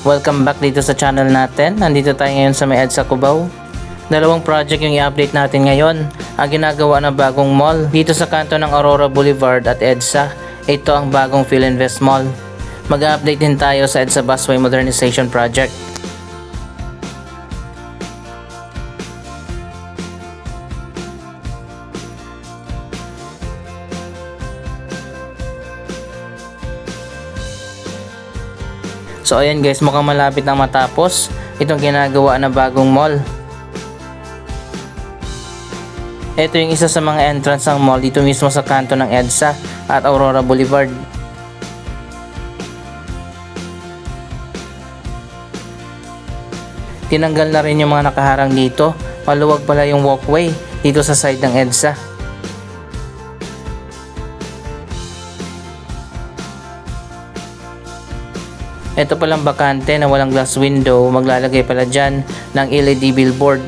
Welcome back dito sa channel natin. Nandito tayo ngayon sa may EDSA Cubao. Dalawang project yung i-update natin ngayon. Ang ginagawa ng bagong mall dito sa kanto ng Aurora Boulevard at EDSA. Ito ang bagong Philinvest Mall. Mag-update din tayo sa EDSA Busway Modernization Project. So ayan guys, mukhang malapit na matapos itong ginagawa na bagong mall. Ito yung isa sa mga entrance ng mall dito mismo sa kanto ng EDSA at Aurora Boulevard. Tinanggal na rin yung mga nakaharang dito. Maluwag pala yung walkway dito sa side ng EDSA. Ito palang bakante na walang glass window, maglalagay pala dyan ng LED billboard.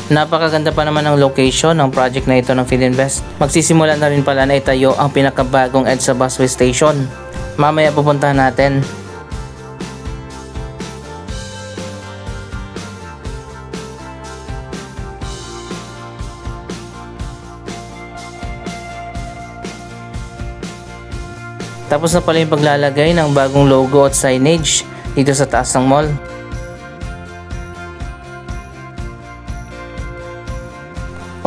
Napakaganda pa naman ng location ng project na ito ng Philinvest. Magsisimula na rin pala na itayo ang pinakabagong EDSA Busway Station. Mamaya pupuntahan natin. Tapos na pala yung paglalagay ng bagong logo at signage dito sa taas ng mall.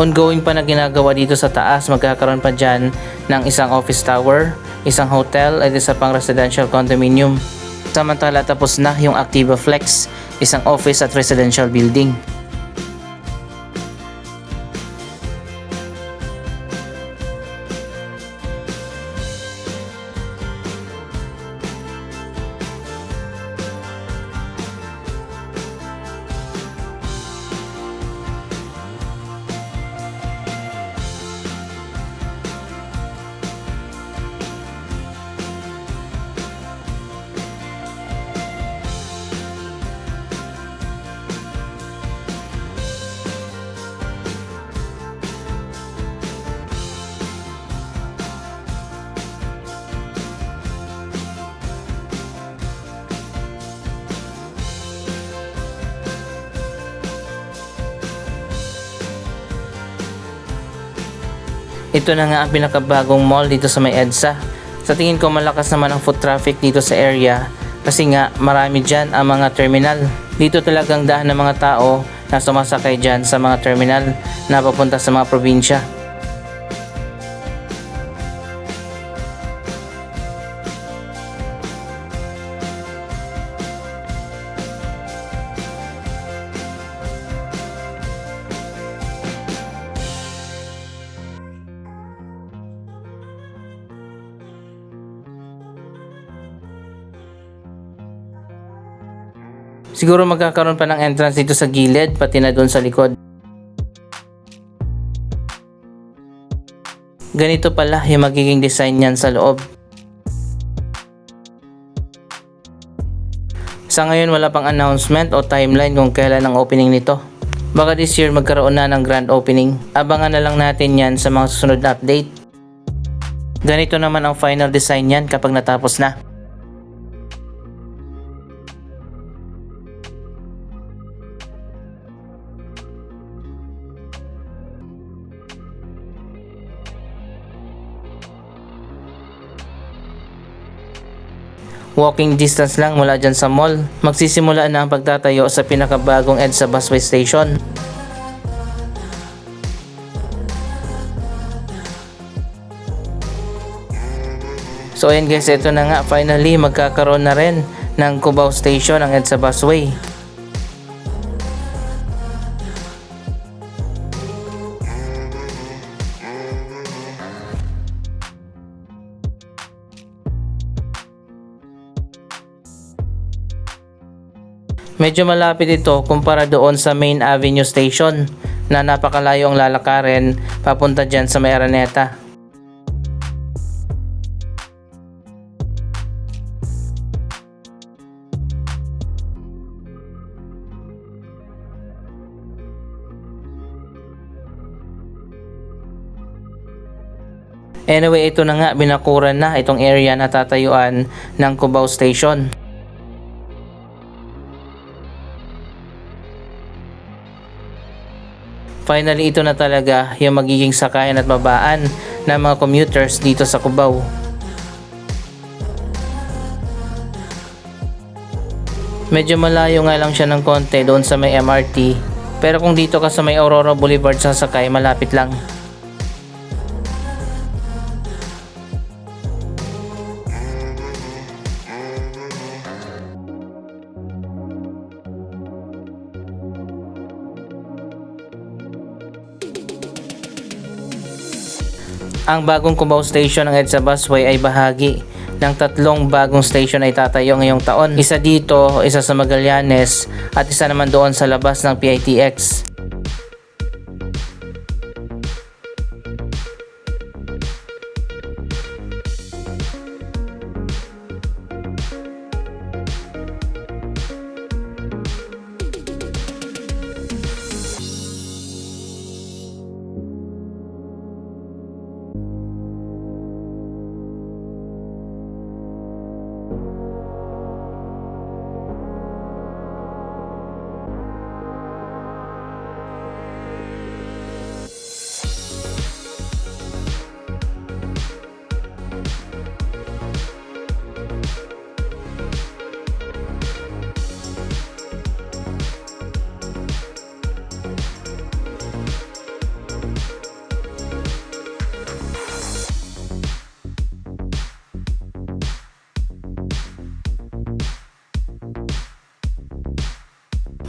Ongoing pa na ginagawa dito sa taas, magkakaroon pa dyan ng isang office tower, isang hotel at isa pang residential condominium. Samantala tapos na yung Activa Flex, isang office at residential building. Ito na nga ang pinakabagong mall dito sa may EDSA. Sa tingin ko malakas naman ang foot traffic dito sa area kasi nga marami dyan ang mga terminal. Dito talagang daan ng mga tao na sumasakay dyan sa mga terminal na papunta sa mga probinsya. Siguro magkakaroon pa ng entrance dito sa gilid, pati na doon sa likod. Ganito pala yung magiging design niyan sa loob. Sa ngayon wala pang announcement o timeline kung kailan ang opening nito. Baka this year magkaroon na ng grand opening. Abangan na lang natin yan sa mga susunod na update. Ganito naman ang final design yan kapag natapos na. Walking distance lang mula dyan sa mall. Magsisimula na ang pagtatayo sa pinakabagong EDSA Busway Station. So ayan guys, ito na nga, finally magkakaroon na rin ng Cubao Station ang EDSA Busway. Medyo malapit ito kumpara doon sa Main Avenue Station na napakalayo ang lalakarin papunta dyan sa may Araneta. Anyway, ito na nga, binakuran na itong area na tatayuan ng Cubao Station. Finally, ito na talaga yung magiging sakayan at babaan ng mga commuters dito sa Cubao. Medyo malayo nga lang siya ng konti doon sa may MRT, pero kung dito ka sa may Aurora Boulevard sasakay, malapit lang. Ang bagong Cubao Station ng EDSA Busway ay bahagi ng tatlong bagong station ay tatayo ngayong taon. Isa dito, isa sa Magallanes at isa naman doon sa labas ng PITX.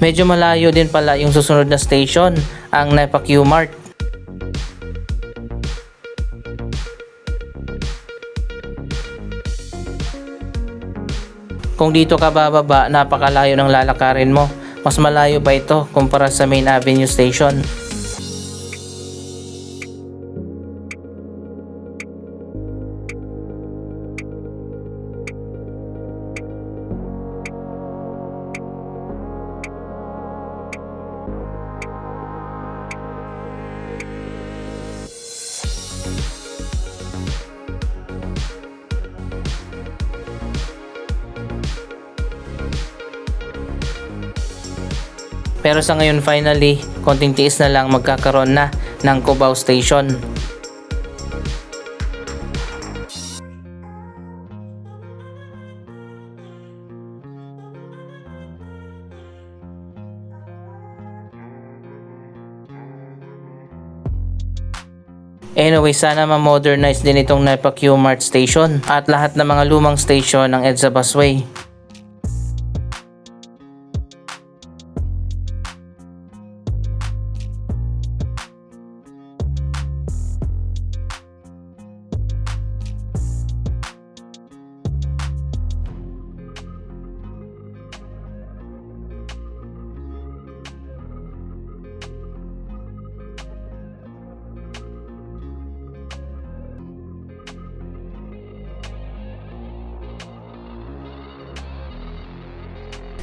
Medyo malayo din pala yung susunod na station, ang NEPA Q-Mart. Kung dito ka bababa, napakalayo ng lalakarin mo. Mas malayo pa ito kumpara sa Main Avenue Station. Pero sa ngayon finally, konting tiis na lang magkakaroon na ng Cubao Station. Anyway, sana ma-modernize din itong NEPA Q-Mart Station at lahat ng mga lumang station ng EDSA Busway.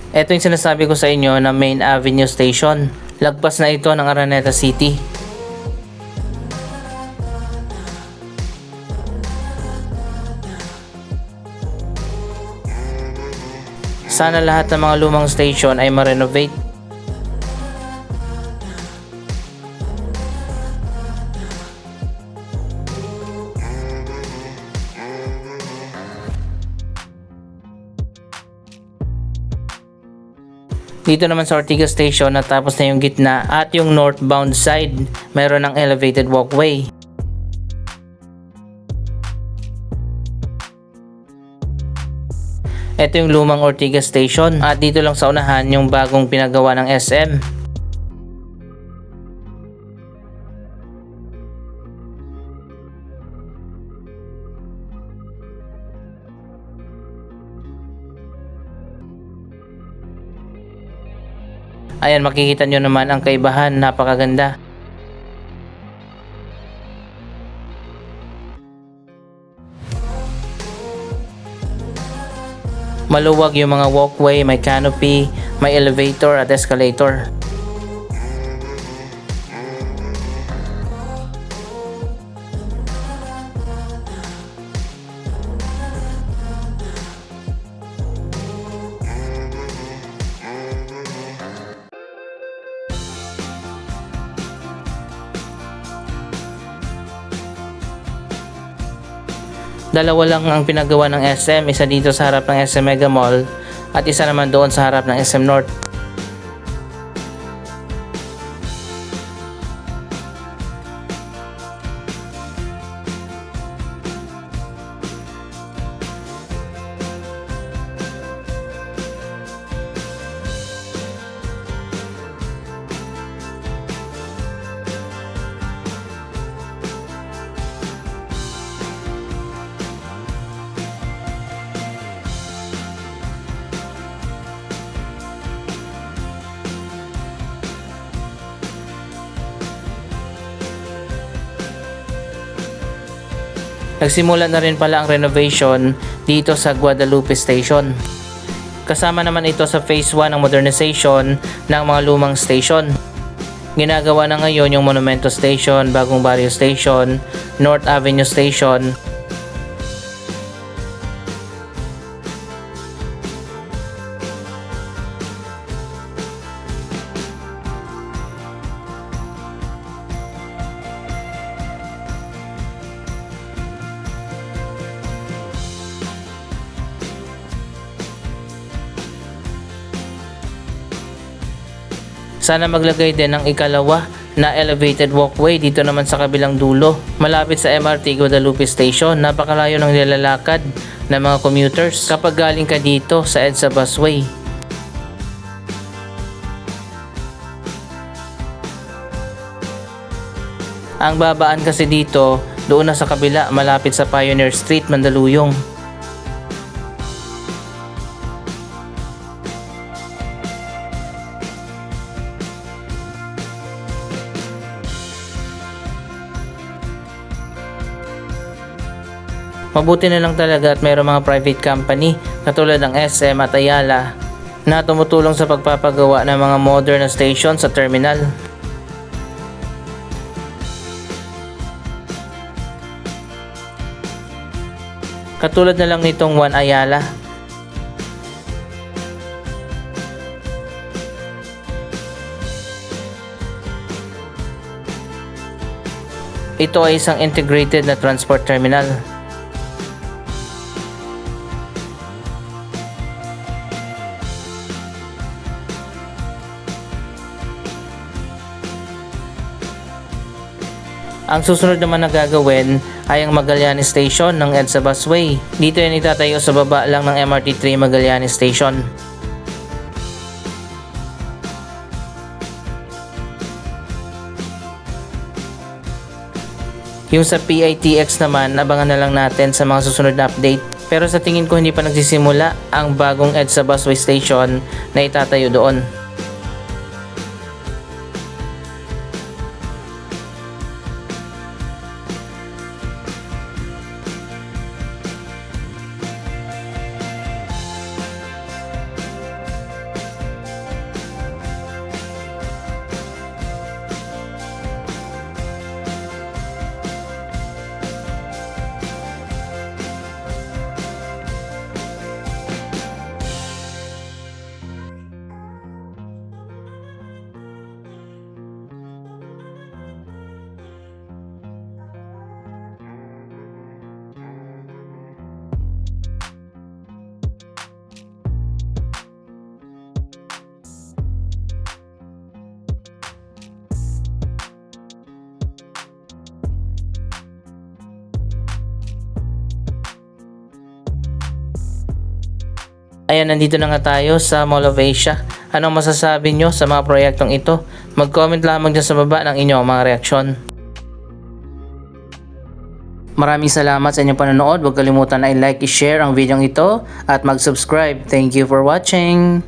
Ito yung sinasabi ko sa inyo na Main Avenue Station. Lagpas na ito ng Araneta City. Sana lahat ng mga lumang station ay ma-renovate. Dito naman sa Ortigas Station, natapos na yung gitna at yung northbound side, mayroon ng elevated walkway. Ito yung lumang Ortigas Station at dito lang sa unahan yung bagong pinagawa ng SM. Ayan, makikita nyo naman ang kaibahan, napakaganda. Maluwag yung mga walkway, may canopy, may elevator at escalator. Dalawa lang ang pinagawa ng SM, isa dito sa harap ng SM Mega Mall at isa naman doon sa harap ng SM North. Nagsimula na rin pala ang renovation dito sa Guadalupe Station. Kasama naman ito sa phase 1 ng modernization ng mga lumang station. Ginagawa na ngayon yung Monumento Station, Bagong Barrio Station, North Avenue Station. Sana maglagay din ng ikalawa na elevated walkway dito naman sa kabilang dulo, malapit sa MRT Guadalupe Station. Napakalayo ng nilalakad ng mga commuters kapag galing ka dito sa EDSA Busway. Ang babaan kasi dito, doon na sa kabila, malapit sa Pioneer Street, Mandaluyong. Mabuti na lang talaga at mayroong mga private company katulad ng SM at Ayala na tumutulong sa pagpapagawa ng mga modern na station sa terminal. Katulad na lang nitong One Ayala. Ito ay isang integrated na transport terminal. Ang susunod naman na gagawin ay ang Magallanes Station ng EDSA Busway. Dito yan itatayo sa baba lang ng MRT 3 Magallanes Station. Yung sa PITX naman, abangan na lang natin sa mga susunod na update. Pero sa tingin ko hindi pa nagsisimula ang bagong EDSA Busway Station na itatayo doon. Ayan, nandito na nga tayo sa Mall of Asia. Anong masasabi nyo sa mga proyektong ito? Mag-comment lamang dyan sa baba ng inyong mga reaksyon. Maraming salamat sa inyong panonood. Huwag kalimutan na i-like, i-share ang video ito at mag-subscribe. Thank you for watching!